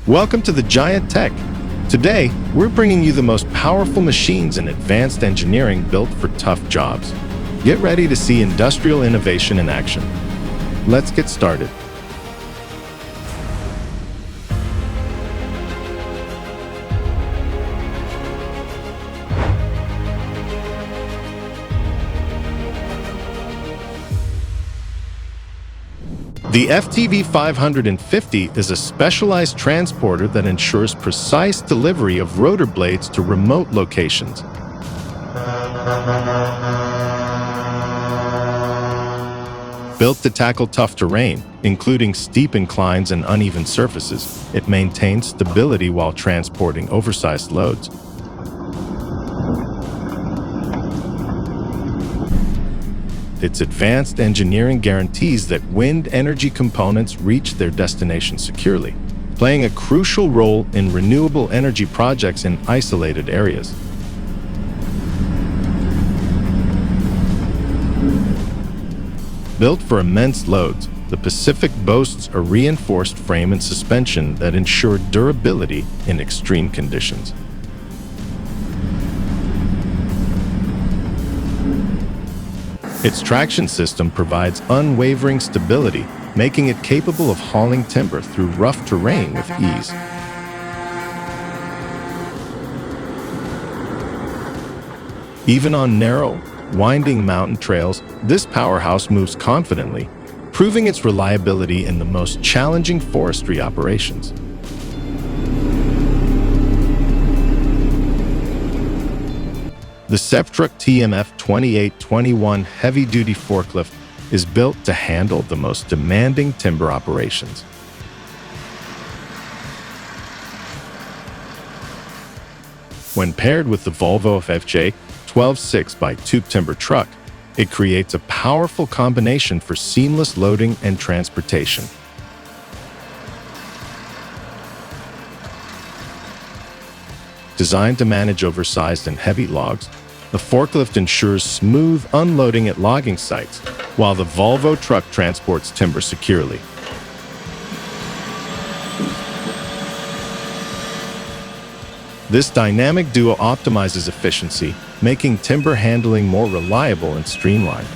Welcome to the Giant Tech. Today, we're bringing you the most powerful machines in advanced engineering built for tough jobs. Get ready to see industrial innovation in action. Let's get started. The FTV 550 is a specialized transporter that ensures precise delivery of rotor blades to remote locations. Built to tackle tough terrain, including steep inclines and uneven surfaces, it maintains stability while transporting oversized loads. Its advanced engineering guarantees that wind energy components reach their destination securely, playing a crucial role in renewable energy projects in isolated areas. Built for immense loads, the Pacific boasts a reinforced frame and suspension that ensure durability in extreme conditions. Its traction system provides unwavering stability, making it capable of hauling timber through rough terrain with ease. Even on narrow, winding mountain trails, this powerhouse moves confidently, proving its reliability in the most challenging forestry operations. The Septruck TMF 2821 heavy-duty forklift is built to handle the most demanding timber operations. When paired with the Volvo FJ 12.6x Tube Timber truck, it creates a powerful combination for seamless loading and transportation. Designed to manage oversized and heavy logs, the forklift ensures smooth unloading at logging sites, while the Volvo truck transports timber securely. This dynamic duo optimizes efficiency, making timber handling more reliable and streamlined.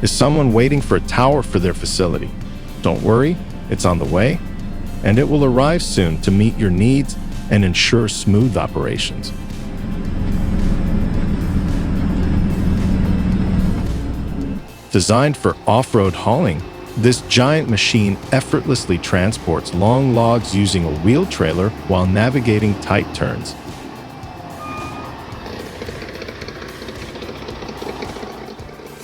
Is someone waiting for a tower for their facility? Don't worry. It's on the way, and it will arrive soon to meet your needs and ensure smooth operations. Designed for off-road hauling, this giant machine effortlessly transports long logs using a wheel trailer while navigating tight turns.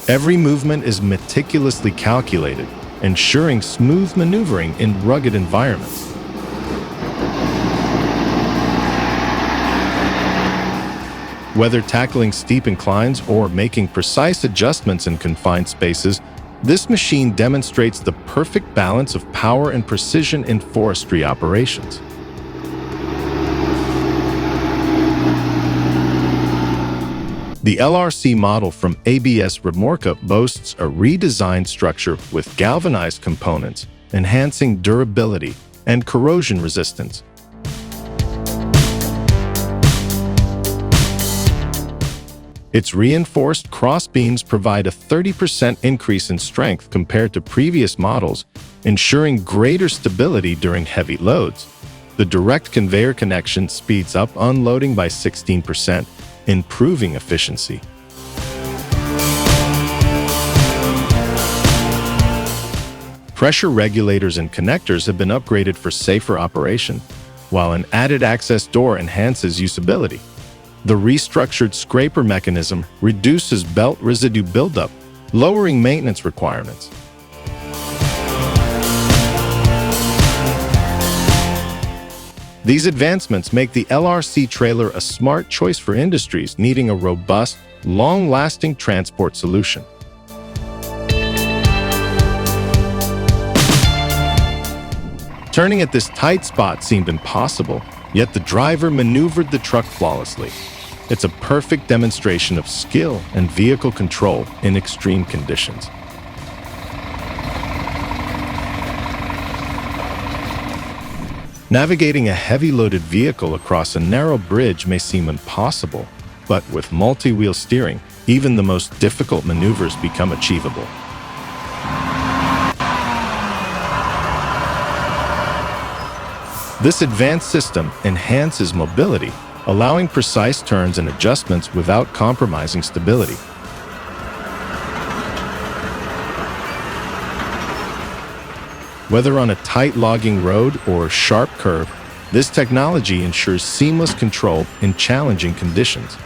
Every movement is meticulously calculated, ensuring smooth maneuvering in rugged environments. Whether tackling steep inclines or making precise adjustments in confined spaces, this machine demonstrates the perfect balance of power and precision in forestry operations. The LRC model from ABS Remorca boasts a redesigned structure with galvanized components, enhancing durability and corrosion resistance. Its reinforced crossbeams provide a 30% increase in strength compared to previous models, ensuring greater stability during heavy loads. The direct conveyor connection speeds up unloading by 16%, improving efficiency. Pressure regulators and connectors have been upgraded for safer operation, while an added access door enhances usability. The restructured scraper mechanism reduces belt residue buildup, lowering maintenance requirements. These advancements make the LRC trailer a smart choice for industries needing a robust, long-lasting transport solution. Turning at this tight spot seemed impossible, yet the driver maneuvered the truck flawlessly. It's a perfect demonstration of skill and vehicle control in extreme conditions. Navigating a heavy-loaded vehicle across a narrow bridge may seem impossible, but with multi-wheel steering, even the most difficult maneuvers become achievable. This advanced system enhances mobility, allowing precise turns and adjustments without compromising stability. Whether on a tight logging road or sharp curve, this technology ensures seamless control in challenging conditions.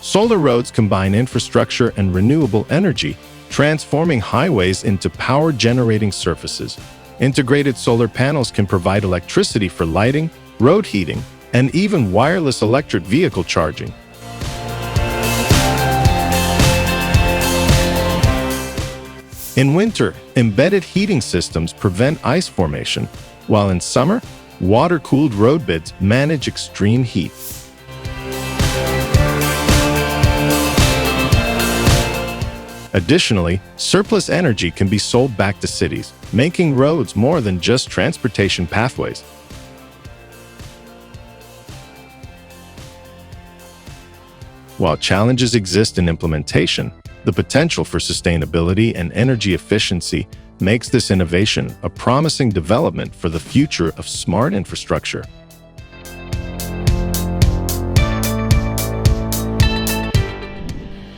Solar roads combine infrastructure and renewable energy, transforming highways into power-generating surfaces. Integrated solar panels can provide electricity for lighting, road heating, and even wireless electric vehicle charging. In winter, embedded heating systems prevent ice formation, while in summer, water-cooled road beds manage extreme heat. Additionally, surplus energy can be sold back to cities, making roads more than just transportation pathways. While challenges exist in implementation, the potential for sustainability and energy efficiency makes this innovation a promising development for the future of smart infrastructure.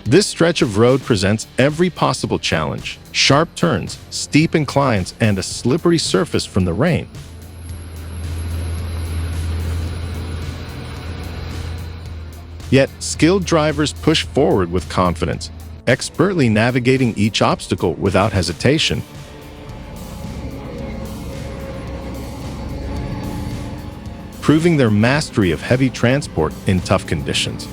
This stretch of road presents every possible challenge: sharp turns, steep inclines, and a slippery surface from the rain. Yet, skilled drivers push forward with confidence, expertly navigating each obstacle without hesitation. Proving their mastery of heavy transport in tough conditions.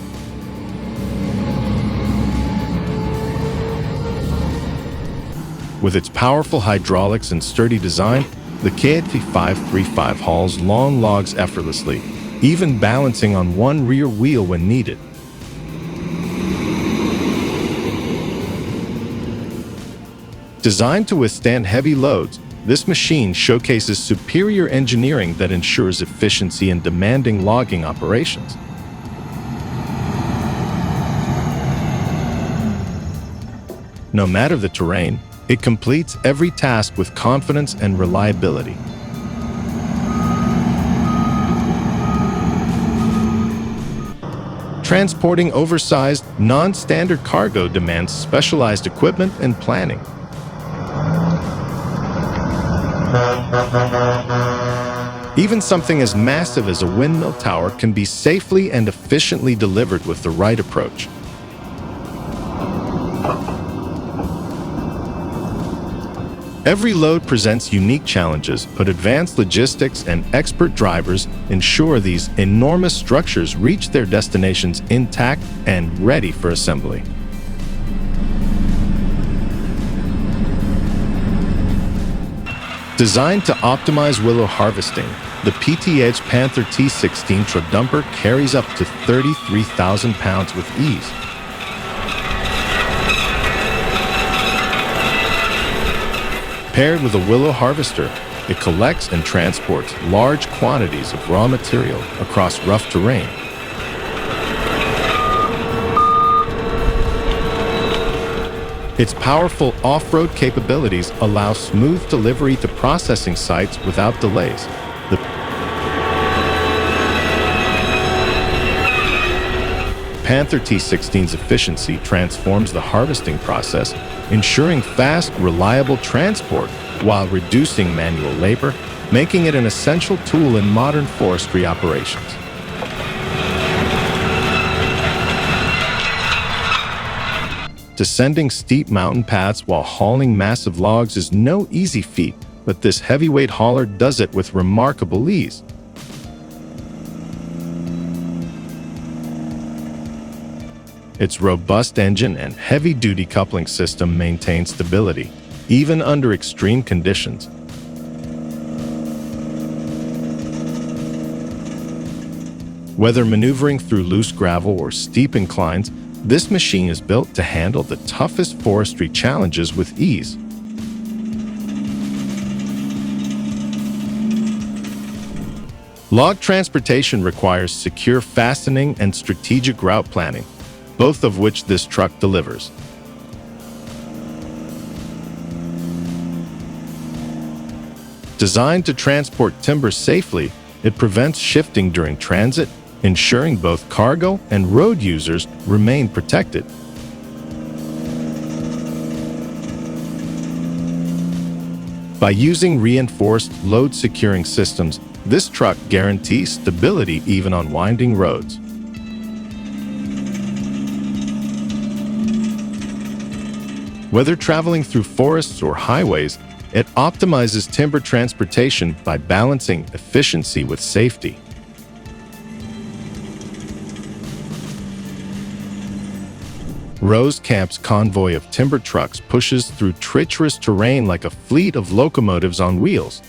With its powerful hydraulics and sturdy design, the KT 535 hauls long logs effortlessly, even balancing on one rear wheel when needed. Designed to withstand heavy loads, this machine showcases superior engineering that ensures efficiency in demanding logging operations. No matter the terrain, it completes every task with confidence and reliability. Transporting oversized, non-standard cargo demands specialized equipment and planning. Even something as massive as a windmill tower can be safely and efficiently delivered with the right approach. Every load presents unique challenges, but advanced logistics and expert drivers ensure these enormous structures reach their destinations intact and ready for assembly. Designed to optimize willow harvesting, the PT-Edge Panther T16 Trodumper carries up to 33,000 pounds with ease. Paired with a willow harvester, it collects and transports large quantities of raw material across rough terrain. Its powerful off-road capabilities allow smooth delivery to processing sites without delays. The Panther T16's efficiency transforms the harvesting process, ensuring fast, reliable transport while reducing manual labor, making it an essential tool in modern forestry operations. Descending steep mountain paths while hauling massive logs is no easy feat, but this heavyweight hauler does it with remarkable ease. Its robust engine and heavy-duty coupling system maintain stability, even under extreme conditions. Whether maneuvering through loose gravel or steep inclines, this machine is built to handle the toughest forestry challenges with ease. Log transportation requires secure fastening and strategic route planning, both of which this truck delivers. Designed to transport timber safely, it prevents shifting during transit, ensuring both cargo and road users remain protected. By using reinforced load-securing systems, this truck guarantees stability even on winding roads. Whether traveling through forests or highways, it optimizes timber transportation by balancing efficiency with safety. Rosecamp's convoy of timber trucks pushes through treacherous terrain like a fleet of locomotives on wheels.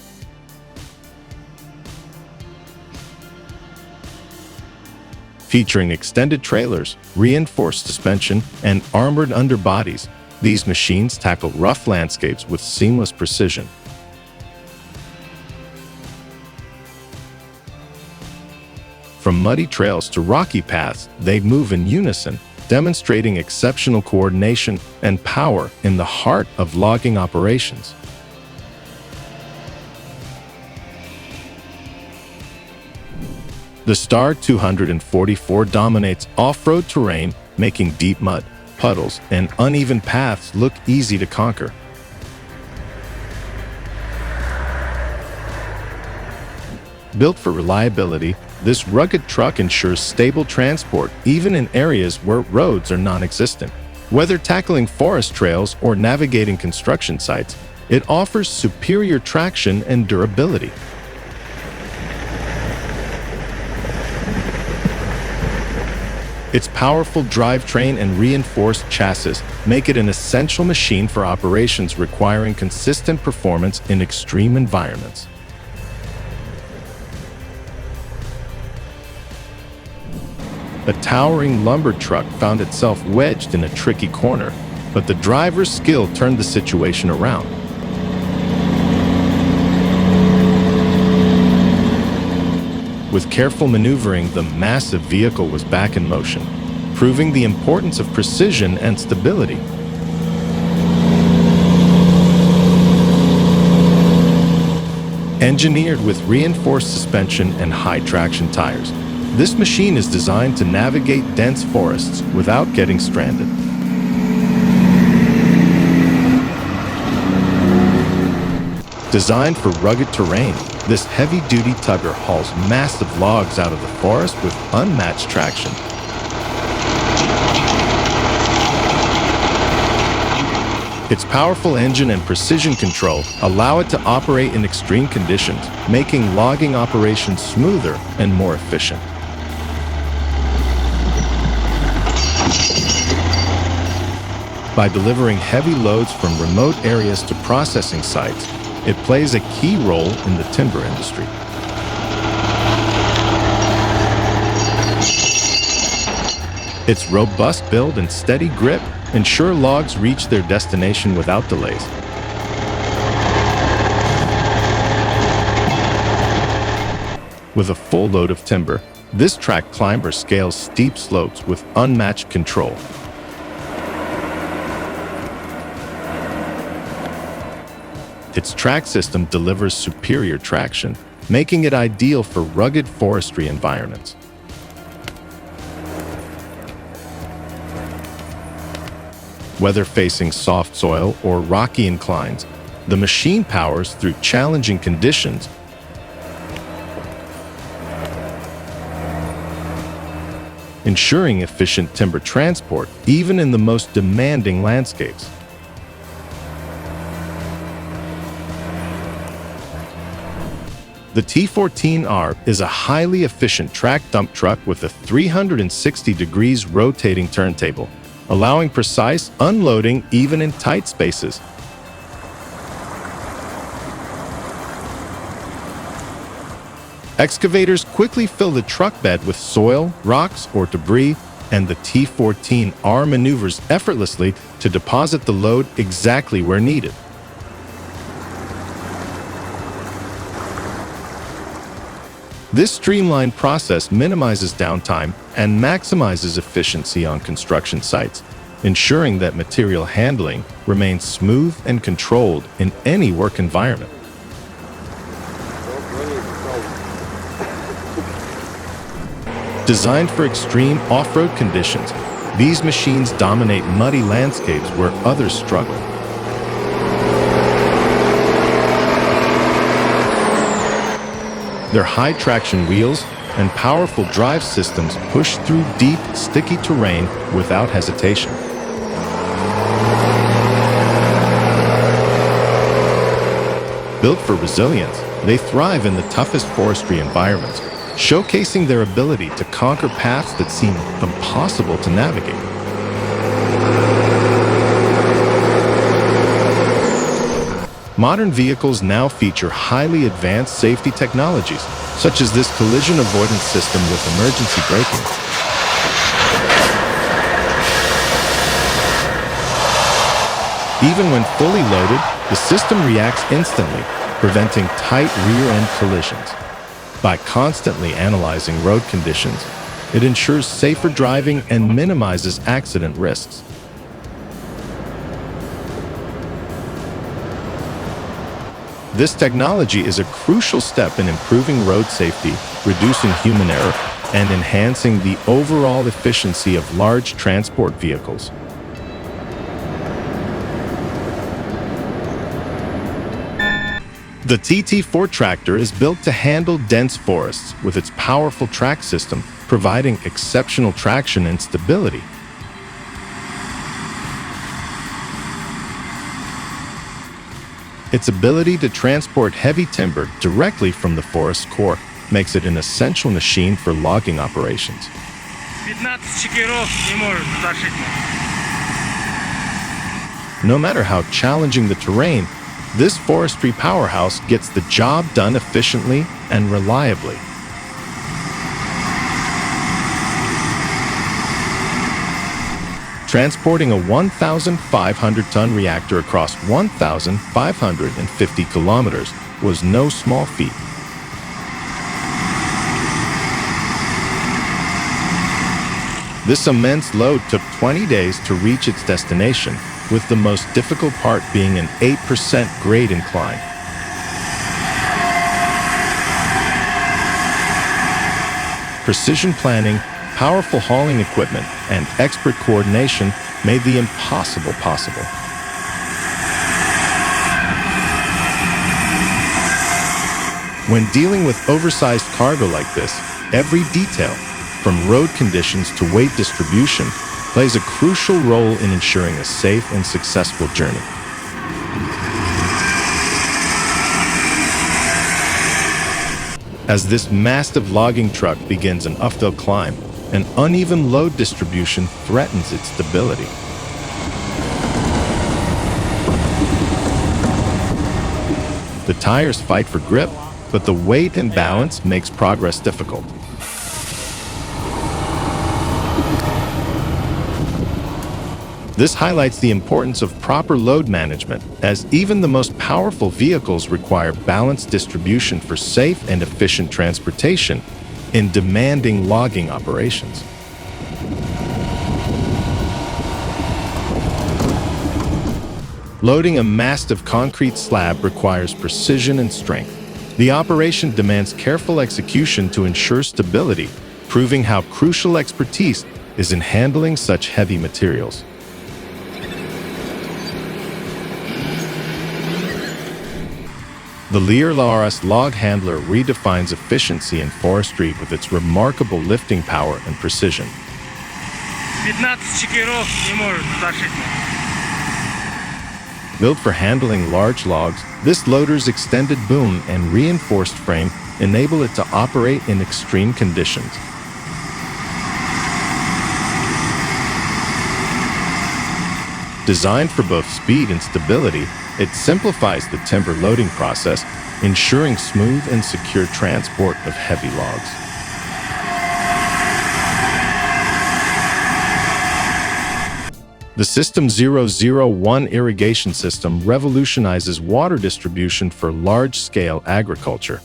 Featuring extended trailers, reinforced suspension, and armored underbodies, these machines tackle rough landscapes with seamless precision. From muddy trails to rocky paths, they move in unison, demonstrating exceptional coordination and power in the heart of logging operations. The Star 244 dominates off-road terrain, making deep mud, puddles, and uneven paths look easy to conquer. Built for reliability, this rugged truck ensures stable transport even in areas where roads are non-existent. Whether tackling forest trails or navigating construction sites, it offers superior traction and durability. Its powerful drivetrain and reinforced chassis make it an essential machine for operations requiring consistent performance in extreme environments. A towering lumber truck found itself wedged in a tricky corner, but the driver's skill turned the situation around. With careful maneuvering, the massive vehicle was back in motion, proving the importance of precision and stability. Engineered with reinforced suspension and high-traction tires, this machine is designed to navigate dense forests without getting stranded. Designed for rugged terrain, this heavy-duty tugger hauls massive logs out of the forest with unmatched traction. Its powerful engine and precision control allow it to operate in extreme conditions, making logging operations smoother and more efficient. By delivering heavy loads from remote areas to processing sites, it plays a key role in the timber industry. Its robust build and steady grip ensure logs reach their destination without delays. With a full load of timber, this track climber scales steep slopes with unmatched control. Its track system delivers superior traction, making it ideal for rugged forestry environments. Whether facing soft soil or rocky inclines, the machine powers through challenging conditions, ensuring efficient timber transport even in the most demanding landscapes. The T14R is a highly efficient track dump truck with a 360 degrees rotating turntable, allowing precise unloading even in tight spaces. Excavators quickly fill the truck bed with soil, rocks, or debris, and the T14R maneuvers effortlessly to deposit the load exactly where needed. This streamlined process minimizes downtime and maximizes efficiency on construction sites, ensuring that material handling remains smooth and controlled in any work environment. Designed for extreme off-road conditions, these machines dominate muddy landscapes where others struggle. Their high-traction wheels and powerful drive systems push through deep, sticky terrain without hesitation. Built for resilience, they thrive in the toughest forestry environments, showcasing their ability to conquer paths that seem impossible to navigate. Modern vehicles now feature highly advanced safety technologies, such as this collision avoidance system with emergency braking. Even when fully loaded, the system reacts instantly, preventing tight rear-end collisions. By constantly analyzing road conditions, it ensures safer driving and minimizes accident risks. This technology is a crucial step in improving road safety, reducing human error, and enhancing the overall efficiency of large transport vehicles. The TT4 tractor is built to handle dense forests with its powerful track system, providing exceptional traction and stability. Its ability to transport heavy timber directly from the forest's core makes it an essential machine for logging operations. 15 чекеров не может затащить. No matter how challenging the terrain, this forestry powerhouse gets the job done efficiently and reliably. Transporting a 1,500-ton reactor across 1,550 kilometers was no small feat. This immense load took 20 days to reach its destination, with the most difficult part being an 8% grade incline. Precision planning, powerful hauling equipment, and expert coordination made the impossible possible. When dealing with oversized cargo like this, every detail, from road conditions to weight distribution, plays a crucial role in ensuring a safe and successful journey. As this massive logging truck begins an uphill climb, an uneven load distribution threatens its stability. The tires fight for grip, but the weight imbalance makes progress difficult. This highlights the importance of proper load management, as even the most powerful vehicles require balanced distribution for safe and efficient transportation in demanding logging operations. Loading a massive concrete slab requires precision and strength. The operation demands careful execution to ensure stability, proving how crucial expertise is in handling such heavy materials. The Lear LRS log handler redefines efficiency in forestry with its remarkable lifting power and precision. 15 чекеров не может затащить. Built for handling large logs, this loader's extended boom and reinforced frame enable it to operate in extreme conditions. Designed for both speed and stability, it simplifies the timber loading process, ensuring smooth and secure transport of heavy logs. The System 001 irrigation system revolutionizes water distribution for large-scale agriculture.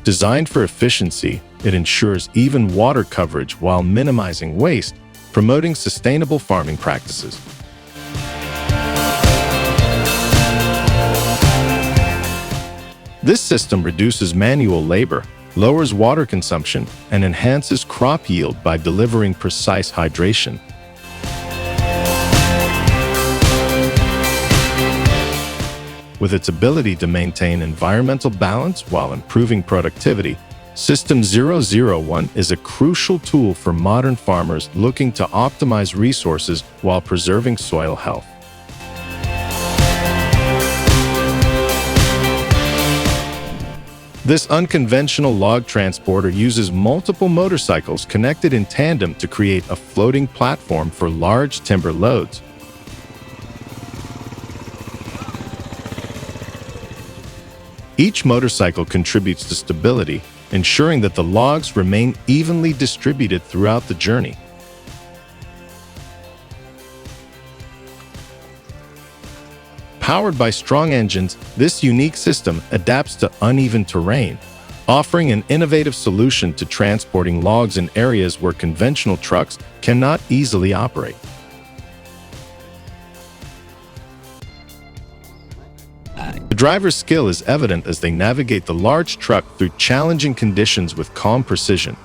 Designed for efficiency, it ensures even water coverage while minimizing waste, promoting sustainable farming practices. This system reduces manual labor, lowers water consumption, and enhances crop yield by delivering precise hydration. With its ability to maintain environmental balance while improving productivity, System 001 is a crucial tool for modern farmers looking to optimize resources while preserving soil health. This unconventional log transporter uses multiple motorcycles connected in tandem to create a floating platform for large timber loads. Each motorcycle contributes to stability, ensuring that the logs remain evenly distributed throughout the journey. Powered by strong engines, this unique system adapts to uneven terrain, offering an innovative solution to transporting logs in areas where conventional trucks cannot easily operate. The driver's skill is evident as they navigate the large truck through challenging conditions with calm precision.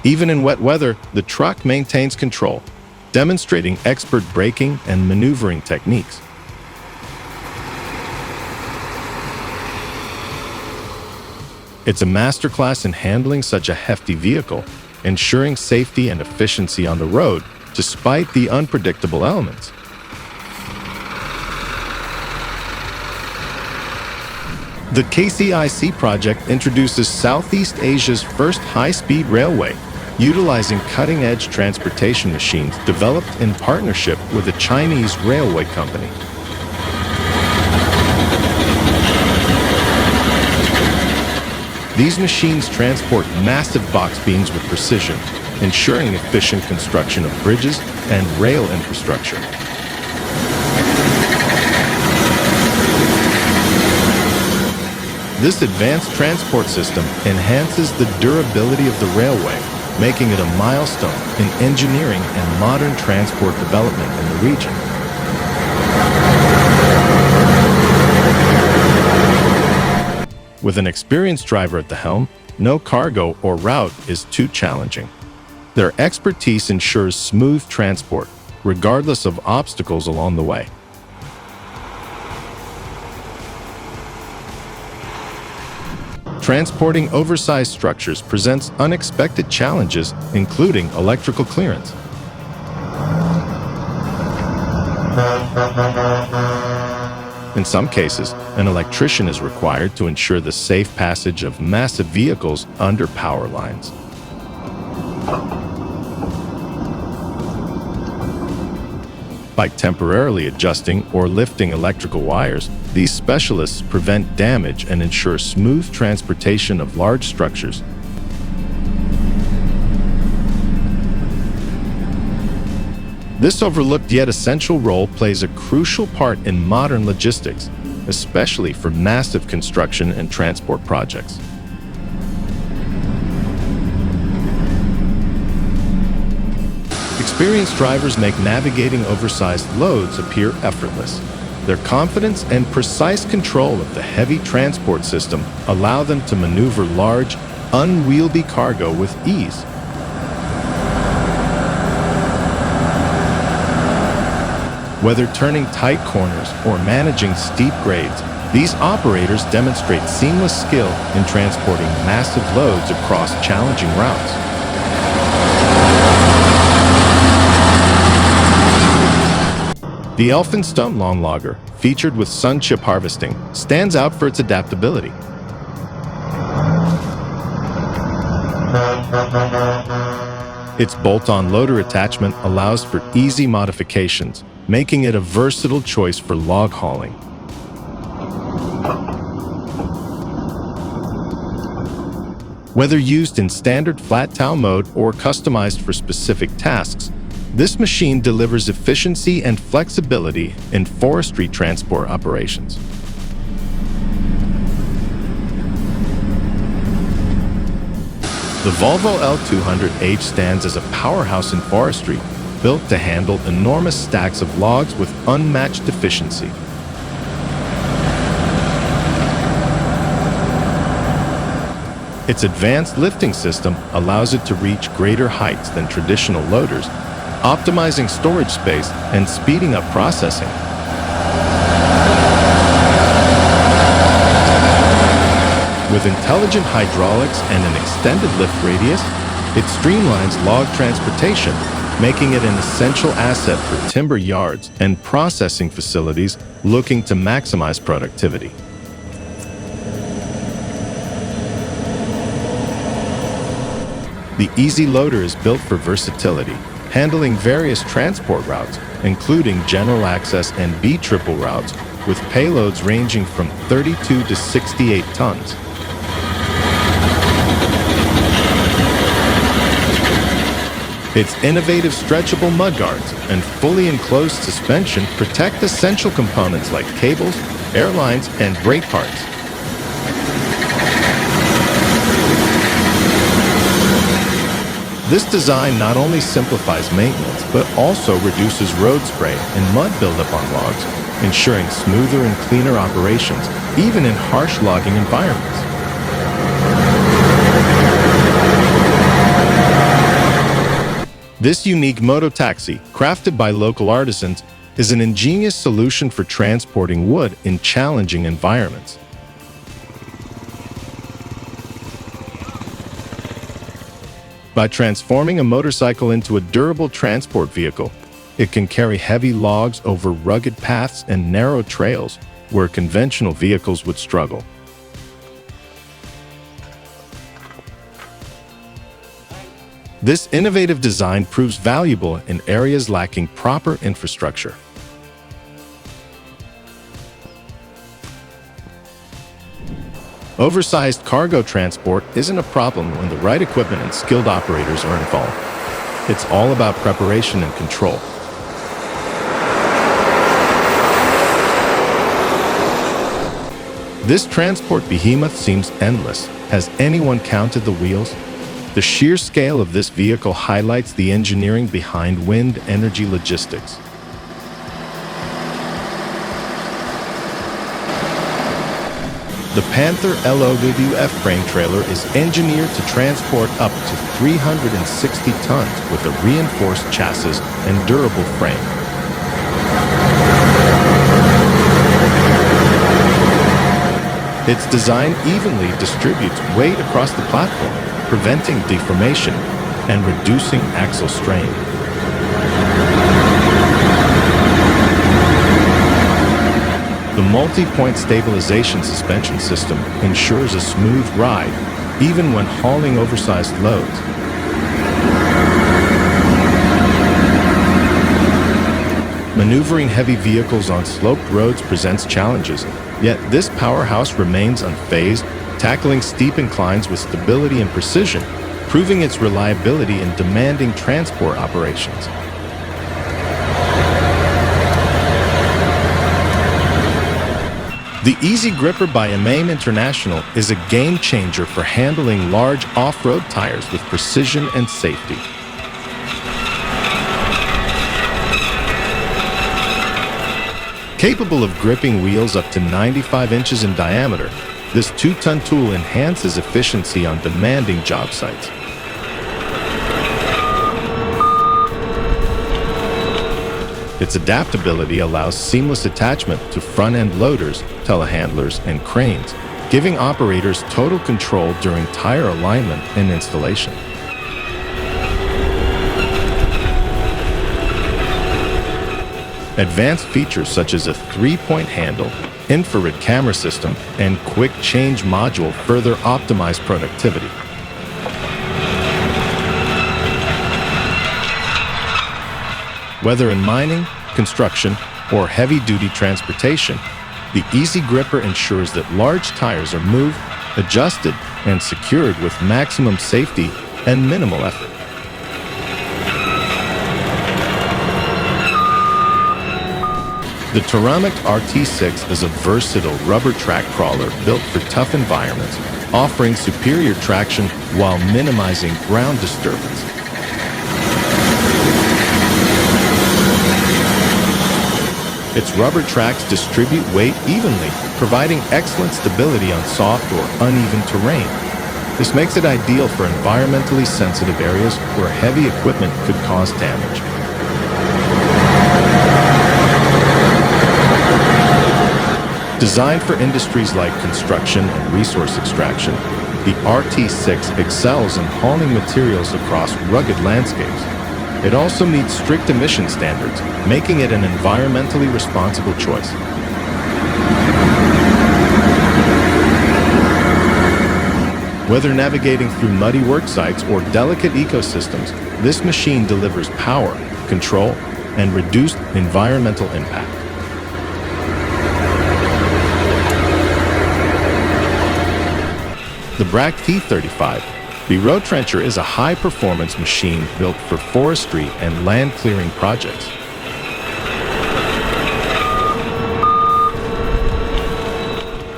Even in wet weather, the truck maintains control, demonstrating expert braking and maneuvering techniques. It's a masterclass in handling such a hefty vehicle, ensuring safety and efficiency on the road despite the unpredictable elements. The KCIC project introduces Southeast Asia's first high-speed railway, utilizing cutting-edge transportation machines developed in partnership with a Chinese railway company. These machines transport massive box beams with precision, ensuring efficient construction of bridges and rail infrastructure. This advanced transport system enhances the durability of the railway, making it a milestone in engineering and modern transport development in the region. With an experienced driver at the helm, no cargo or route is too challenging. Their expertise ensures smooth transport, regardless of obstacles along the way. Transporting oversized structures presents unexpected challenges, including electrical clearance. In some cases, an electrician is required to ensure the safe passage of massive vehicles under power lines. By temporarily adjusting or lifting electrical wires, these specialists prevent damage and ensure smooth transportation of large structures. This overlooked yet essential role plays a crucial part in modern logistics, especially for massive construction and transport projects. Experienced drivers make navigating oversized loads appear effortless. Their confidence and precise control of the heavy transport system allow them to maneuver large, unwieldy cargo with ease. Whether turning tight corners or managing steep grades, these operators demonstrate seamless skill in transporting massive loads across challenging routes. The Elphinstone lawn logger, featured with sun chip harvesting, stands out for its adaptability. Its bolt-on loader attachment allows for easy modifications, making it a versatile choice for log hauling. Whether used in standard flat tow mode or customized for specific tasks, This machine delivers efficiency and flexibility in forestry transport operations. The Volvo L200H stands as a powerhouse in forestry, built to handle enormous stacks of logs with unmatched efficiency. Its advanced lifting system allows it to reach greater heights than traditional loaders, optimizing storage space and speeding up processing. With intelligent hydraulics and an extended lift radius, it streamlines log transportation, making it an essential asset for timber yards and processing facilities looking to maximize productivity. The Easy Loader is built for versatility, handling various transport routes, including general access and B-triple routes, with payloads ranging from 32 to 68 tons. Its innovative stretchable mudguards and fully enclosed suspension protect essential components like cables, airlines, and brake parts. This design not only simplifies maintenance, but also reduces road spray and mud buildup on logs, ensuring smoother and cleaner operations, even in harsh logging environments. This unique mototaxi, crafted by local artisans, is an ingenious solution for transporting wood in challenging environments. By transforming a motorcycle into a durable transport vehicle, it can carry heavy logs over rugged paths and narrow trails where conventional vehicles would struggle. This innovative design proves valuable in areas lacking proper infrastructure. Oversized cargo transport isn't a problem when the right equipment and skilled operators are involved. It's all about preparation and control. This transport behemoth seems endless. Has anyone counted the wheels? The sheer scale of this vehicle highlights the engineering behind wind energy logistics. The Panther LOWF frame trailer is engineered to transport up to 360 tons with a reinforced chassis and durable frame. Its design evenly distributes weight across the platform, preventing deformation and reducing axle strain. The multi-point stabilization suspension system ensures a smooth ride, even when hauling oversized loads. Maneuvering heavy vehicles on sloped roads presents challenges, yet this powerhouse remains unfazed, tackling steep inclines with stability and precision, proving its reliability in demanding transport operations. The Easy Gripper by AMAIM International is a game changer for handling large off-road tires with precision and safety. Capable of gripping wheels up to 95 inches in diameter, this 2-ton tool enhances efficiency on demanding job sites. Its adaptability allows seamless attachment to front-end loaders, telehandlers, and cranes, giving operators total control during tire alignment and installation. Advanced features such as a 3-point handle, infrared camera system, and quick change module further optimize productivity. Whether in mining, construction, or heavy-duty transportation, the Easy Gripper ensures that large tires are moved, adjusted, and secured with maximum safety and minimal effort. The Ceramic RT6 is a versatile rubber track crawler built for tough environments, offering superior traction while minimizing ground disturbance. Its rubber tracks distribute weight evenly, providing excellent stability on soft or uneven terrain. This makes it ideal for environmentally sensitive areas where heavy equipment could cause damage. Designed for industries like construction and resource extraction, the RT6 excels in hauling materials across rugged landscapes. It also meets strict emission standards, making it an environmentally responsible choice. Whether navigating through muddy work sites or delicate ecosystems, this machine delivers power, control, and reduced environmental impact. The Brack T35, the road trencher, is a high-performance machine built for forestry and land-clearing projects.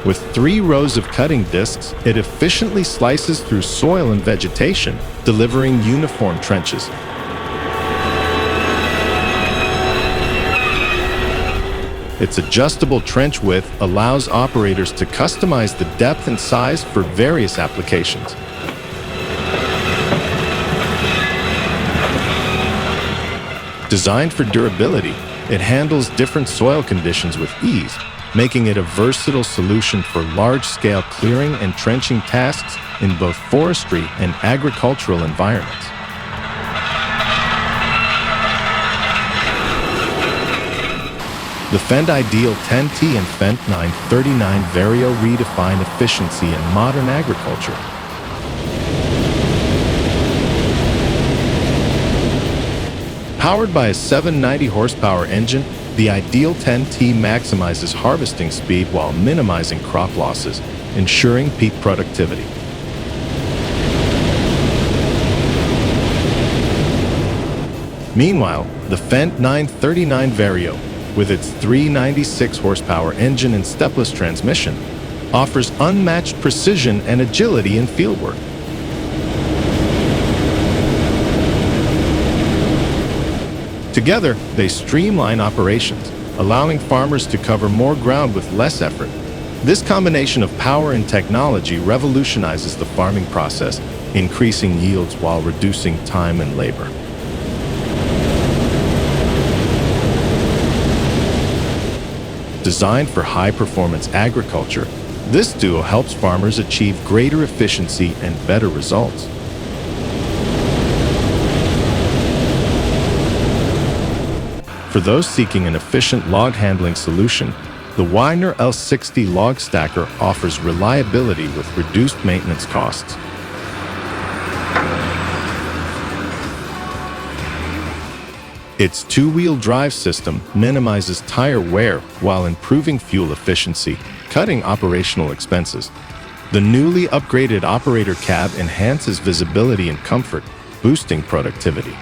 With 3 rows of cutting discs, it efficiently slices through soil and vegetation, delivering uniform trenches. Its adjustable trench width allows operators to customize the depth and size for various applications. Designed for durability, it handles different soil conditions with ease, making it a versatile solution for large-scale clearing and trenching tasks in both forestry and agricultural environments. The Fendt Ideal 10T and Fendt 939 Vario redefine efficiency in modern agriculture. Powered by a 790 horsepower engine, the Ideal 10T maximizes harvesting speed while minimizing crop losses, ensuring peak productivity. Meanwhile, the Fendt 939 Vario, with its 396 horsepower engine and stepless transmission, offers unmatched precision and agility in fieldwork. Together, they streamline operations, allowing farmers to cover more ground with less effort. This combination of power and technology revolutionizes the farming process, increasing yields while reducing time and labor. Designed for high-performance agriculture, this duo helps farmers achieve greater efficiency and better results. For those seeking an efficient log handling solution, the Weiner L60 log stacker offers reliability with reduced maintenance costs. Its 2-wheel drive system minimizes tire wear while improving fuel efficiency, cutting operational expenses. The newly upgraded operator cab enhances visibility and comfort, boosting productivity.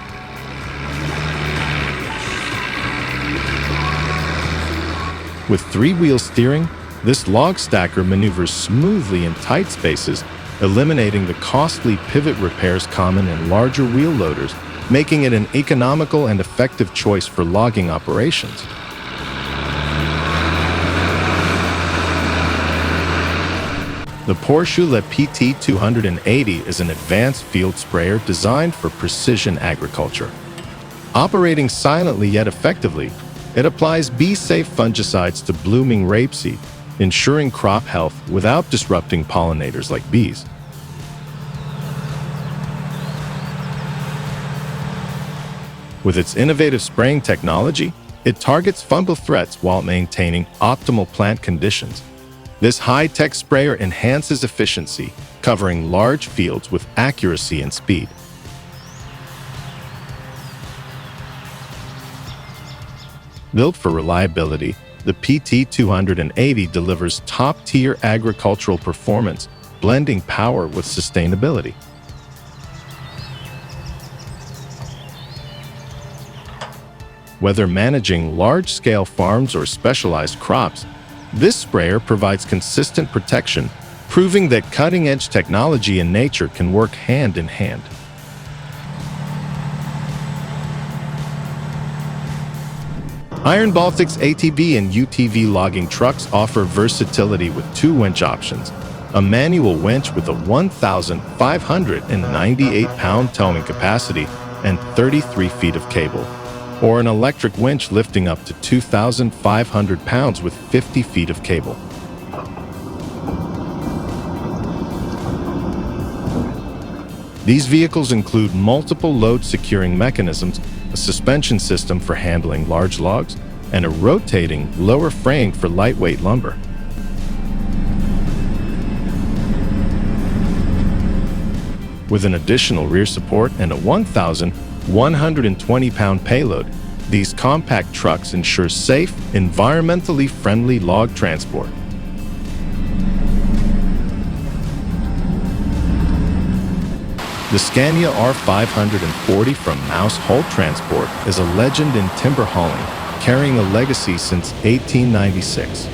With 3-wheel steering, this log stacker maneuvers smoothly in tight spaces, eliminating the costly pivot repairs common in larger wheel loaders, making it an economical and effective choice for logging operations. The Porsche Le PT280 is an advanced field sprayer designed for precision agriculture. Operating silently yet effectively, it applies bee-safe fungicides to blooming rapeseed, ensuring crop health without disrupting pollinators like bees. With its innovative spraying technology, it targets fungal threats while maintaining optimal plant conditions. This high-tech sprayer enhances efficiency, covering large fields with accuracy and speed. Built for reliability, the PT280 delivers top-tier agricultural performance, blending power with sustainability. Whether managing large-scale farms or specialized crops, this sprayer provides consistent protection, proving that cutting-edge technology and nature can work hand in hand. Iron Baltic's ATV and UTV logging trucks offer versatility with two winch options: a manual winch with a 1,598-pound towing capacity and 33 feet of cable, or an electric winch lifting up to 2,500 pounds with 50 feet of cable. These vehicles include multiple load-securing mechanisms, a suspension system for handling large logs, and a rotating lower frame for lightweight lumber. With an additional rear support and a 1,120-pound payload, these compact trucks ensure safe, environmentally friendly log transport. The Scania R540 from Maus Hull Transport is a legend in timber hauling, carrying a legacy since 1896.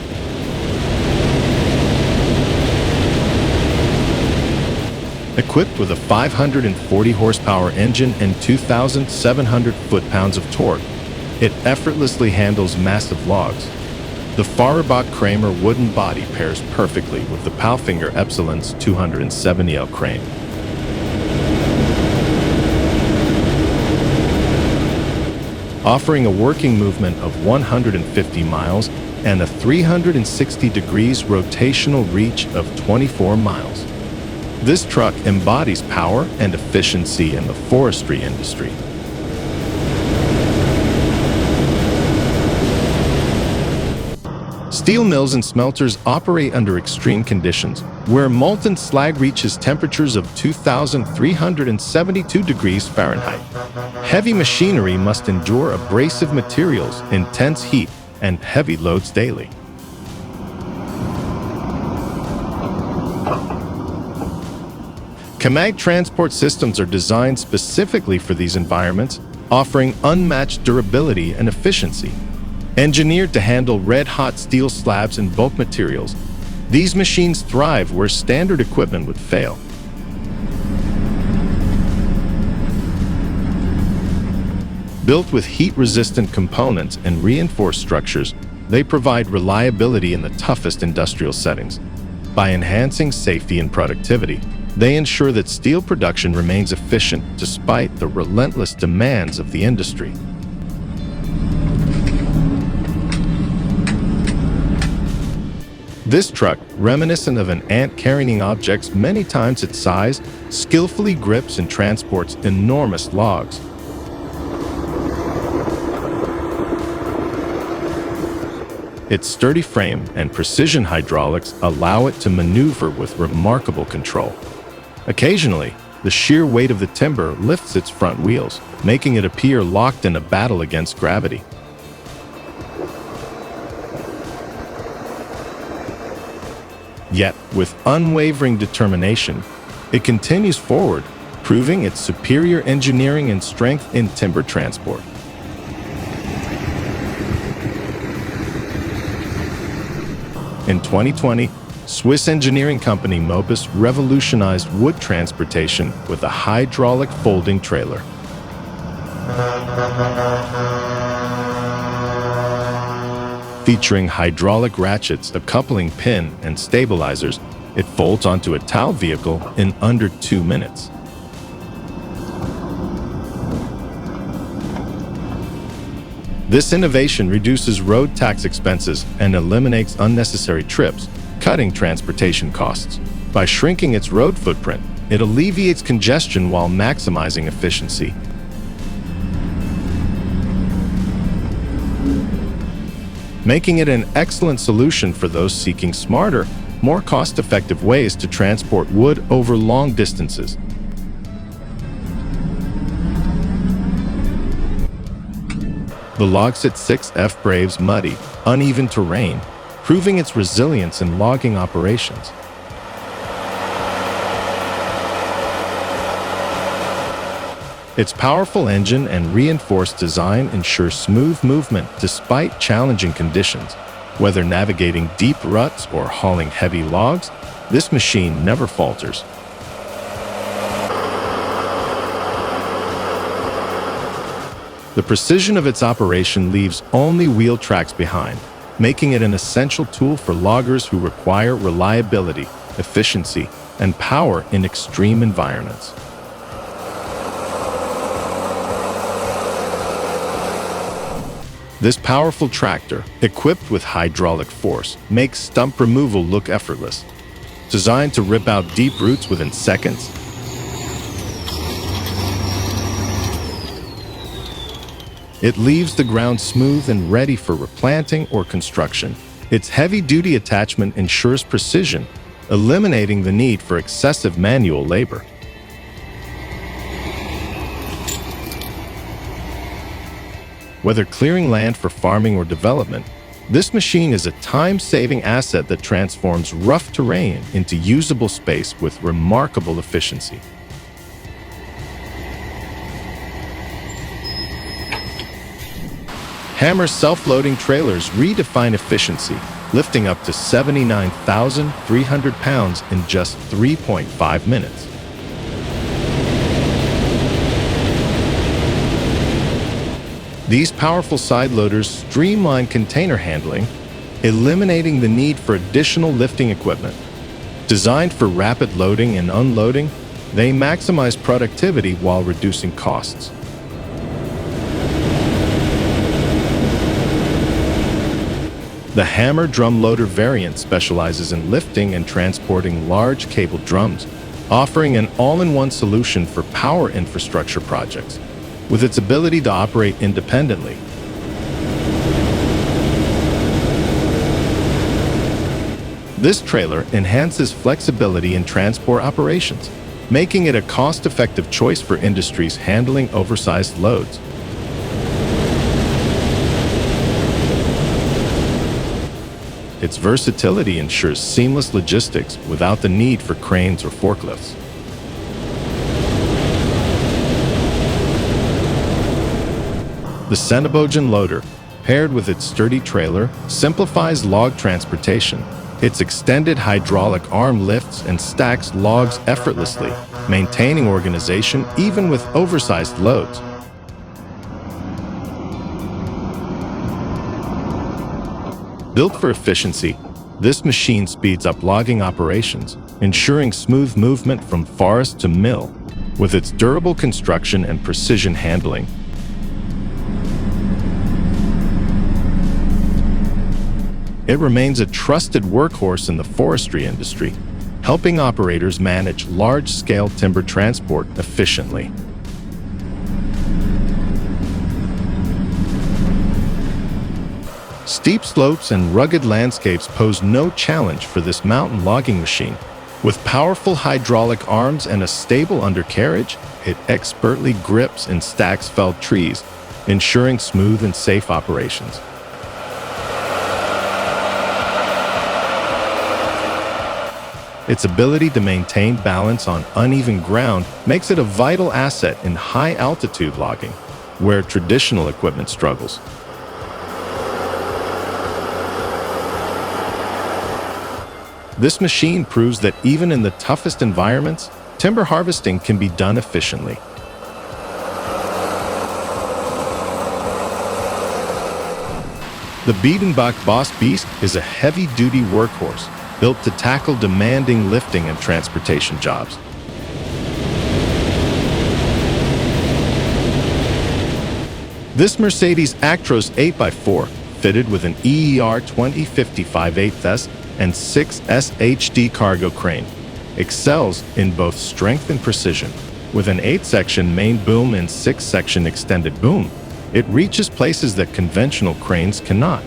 Equipped with a 540 horsepower engine and 2,700 foot-pounds of torque, it effortlessly handles massive logs. The Fahrenbach-Kramer wooden body pairs perfectly with the Palfinger Epsilon's 270L crane. Offering a working movement of 150 miles and a 360 degrees rotational reach of 24 miles. This truck embodies power and efficiency in the forestry industry. Steel mills and smelters operate under extreme conditions, where molten slag reaches temperatures of 2,372 degrees Fahrenheit. Heavy machinery must endure abrasive materials, intense heat, and heavy loads daily. Kamag transport systems are designed specifically for these environments, offering unmatched durability and efficiency. Engineered to handle red-hot steel slabs and bulk materials, these machines thrive where standard equipment would fail. Built with heat-resistant components and reinforced structures, they provide reliability in the toughest industrial settings. By enhancing safety and productivity, they ensure that steel production remains efficient despite the relentless demands of the industry. This truck, reminiscent of an ant carrying objects many times its size, skillfully grips and transports enormous logs. Its sturdy frame and precision hydraulics allow it to maneuver with remarkable control. Occasionally, the sheer weight of the timber lifts its front wheels, making it appear locked in a battle against gravity. Yet, with unwavering determination, it continues forward, proving its superior engineering and strength in timber transport. In 2020, Swiss engineering company Mobis revolutionized wood transportation with a hydraulic folding trailer. Featuring hydraulic ratchets, a coupling pin, and stabilizers, it folds onto a tow vehicle in under 2 minutes. This innovation reduces road tax expenses and eliminates unnecessary trips, cutting transportation costs. By shrinking its road footprint, it alleviates congestion while maximizing efficiency. Making it an excellent solution for those seeking smarter, more cost-effective ways to transport wood over long distances. The Logset 6F braves muddy, uneven terrain, proving its resilience in logging operations. Its powerful engine and reinforced design ensure smooth movement despite challenging conditions. Whether navigating deep ruts or hauling heavy logs, this machine never falters. The precision of its operation leaves only wheel tracks behind, making it an essential tool for loggers who require reliability, efficiency, and power in extreme environments. This powerful tractor, equipped with hydraulic force, makes stump removal look effortless. Designed to rip out deep roots within seconds, it leaves the ground smooth and ready for replanting or construction. Its heavy-duty attachment ensures precision, eliminating the need for excessive manual labor. Whether clearing land for farming or development, this machine is a time-saving asset that transforms rough terrain into usable space with remarkable efficiency. Hammer's self-loading trailers redefine efficiency, lifting up to 79,300 pounds in just 3.5 minutes. These powerful side loaders streamline container handling, eliminating the need for additional lifting equipment. Designed for rapid loading and unloading, they maximize productivity while reducing costs. The Hammer drum loader variant specializes in lifting and transporting large cable drums, offering an all-in-one solution for power infrastructure projects. With its ability to operate independently, this trailer enhances flexibility in transport operations, making it a cost-effective choice for industries handling oversized loads. Its versatility ensures seamless logistics without the need for cranes or forklifts. The Cenobogen loader, paired with its sturdy trailer, simplifies log transportation. Its extended hydraulic arm lifts and stacks logs effortlessly, maintaining organization even with oversized loads. Built for efficiency, this machine speeds up logging operations, ensuring smooth movement from forest to mill. With its durable construction and precision handling, it remains a trusted workhorse in the forestry industry, helping operators manage large-scale timber transport efficiently. Steep slopes and rugged landscapes pose no challenge for this mountain logging machine. With powerful hydraulic arms and a stable undercarriage, it expertly grips and stacks felled trees, ensuring smooth and safe operations. Its ability to maintain balance on uneven ground makes it a vital asset in high-altitude logging, where traditional equipment struggles. This machine proves that even in the toughest environments, timber harvesting can be done efficiently. The Biedenbach Boss Beast is a heavy-duty workhorse built to tackle demanding lifting and transportation jobs. This Mercedes Actros 8x4, fitted with an EER 2055/8S and 6S HD cargo crane, excels in both strength and precision. With an 8-section main boom and 6-section extended boom, it reaches places that conventional cranes cannot.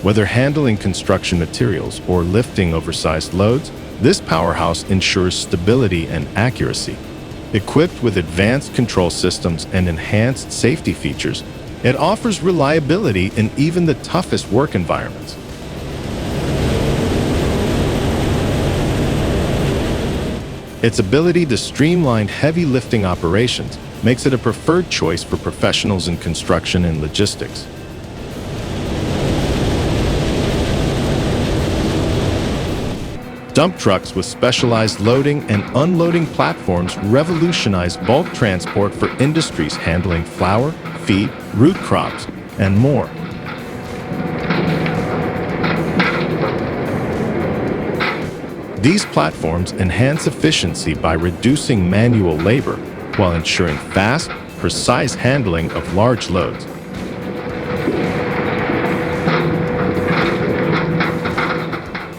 Whether handling construction materials or lifting oversized loads, this powerhouse ensures stability and accuracy. Equipped with advanced control systems and enhanced safety features, it offers reliability in even the toughest work environments. Its ability to streamline heavy lifting operations makes it a preferred choice for professionals in construction and logistics. Dump trucks with specialized loading and unloading platforms revolutionize bulk transport for industries handling flour, feed, root crops, and more. These platforms enhance efficiency by reducing manual labor while ensuring fast, precise handling of large loads.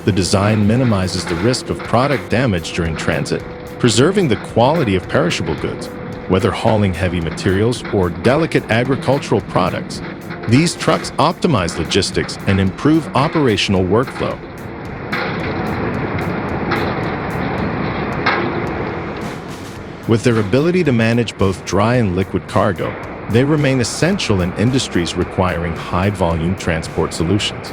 The design minimizes the risk of product damage during transit, preserving the quality of perishable goods. Whether hauling heavy materials or delicate agricultural products, these trucks optimize logistics and improve operational workflow. With their ability to manage both dry and liquid cargo, they remain essential in industries requiring high-volume transport solutions.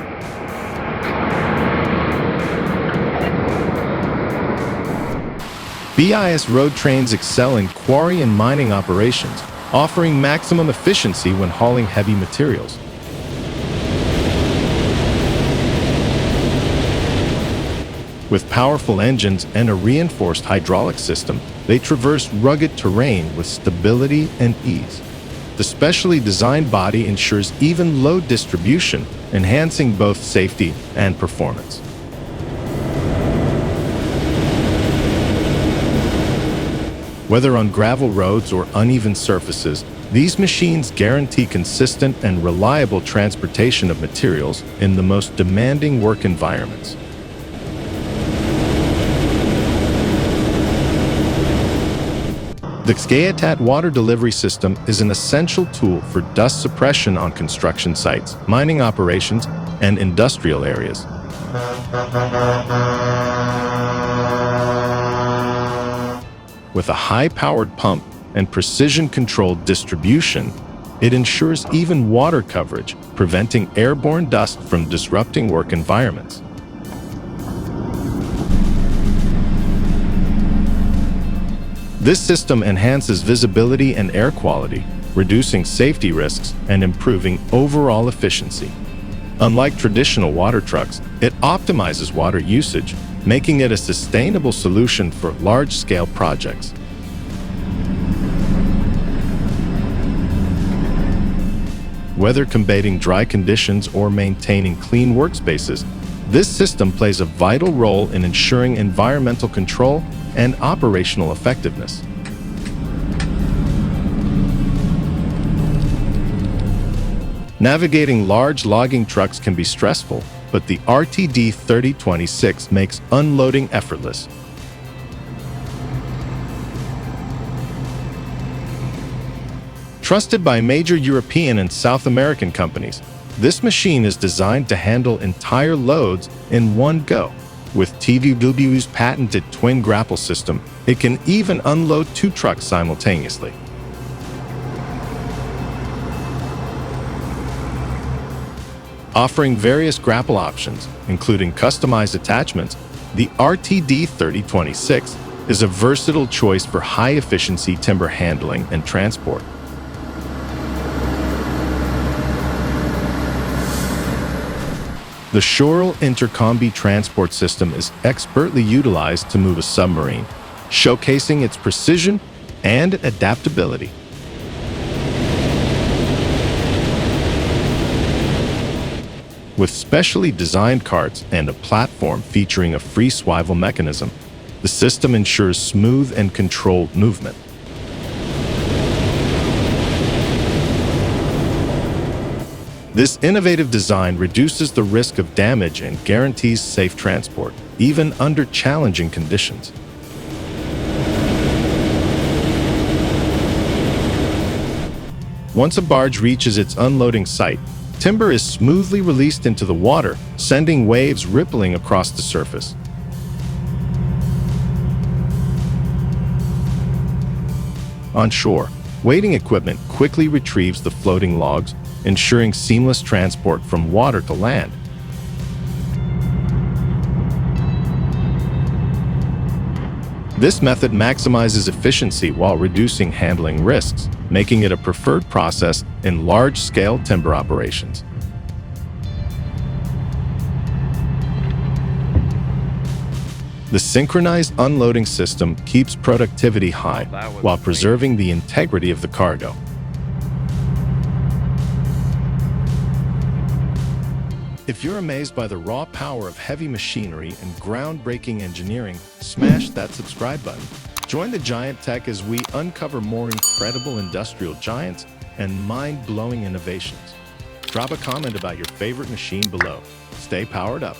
BIS road trains excel in quarry and mining operations, offering maximum efficiency when hauling heavy materials. With powerful engines and a reinforced hydraulic system, they traverse rugged terrain with stability and ease. The specially designed body ensures even load distribution, enhancing both safety and performance. Whether on gravel roads or uneven surfaces, these machines guarantee consistent and reliable transportation of materials in the most demanding work environments. The Xgayatat water delivery system is an essential tool for dust suppression on construction sites, mining operations, and industrial areas. With a high-powered pump and precision-controlled distribution, it ensures even water coverage, preventing airborne dust from disrupting work environments. This system enhances visibility and air quality, reducing safety risks and improving overall efficiency. Unlike traditional water trucks, it optimizes water usage, making it a sustainable solution for large-scale projects. Whether combating dry conditions or maintaining clean workspaces, this system plays a vital role in ensuring environmental control and operational effectiveness. Navigating large logging trucks can be stressful, but the RTD 3026 makes unloading effortless. Trusted by major European and South American companies, this machine is designed to handle entire loads in one go. With TVW's patented twin grapple system, it can even unload 2 trucks simultaneously. Offering various grapple options, including customized attachments, the RTD 3026 is a versatile choice for high-efficiency timber handling and transport. The Shoral Intercombi transport system is expertly utilized to move a submarine, showcasing its precision and adaptability. With specially designed carts and a platform featuring a free swivel mechanism, the system ensures smooth and controlled movement. This innovative design reduces the risk of damage and guarantees safe transport, even under challenging conditions. Once a barge reaches its unloading site, timber is smoothly released into the water, sending waves rippling across the surface. On shore, wading equipment quickly retrieves the floating logs, ensuring seamless transport from water to land. This method maximizes efficiency while reducing handling risks, making it a preferred process in large-scale timber operations. The synchronized unloading system keeps productivity high while preserving the integrity of the cargo. If you're amazed by the raw power of heavy machinery and groundbreaking engineering, smash that subscribe button. Join the Giant Tech as we uncover more incredible industrial giants and mind-blowing innovations. Drop a comment about your favorite machine below. Stay powered up.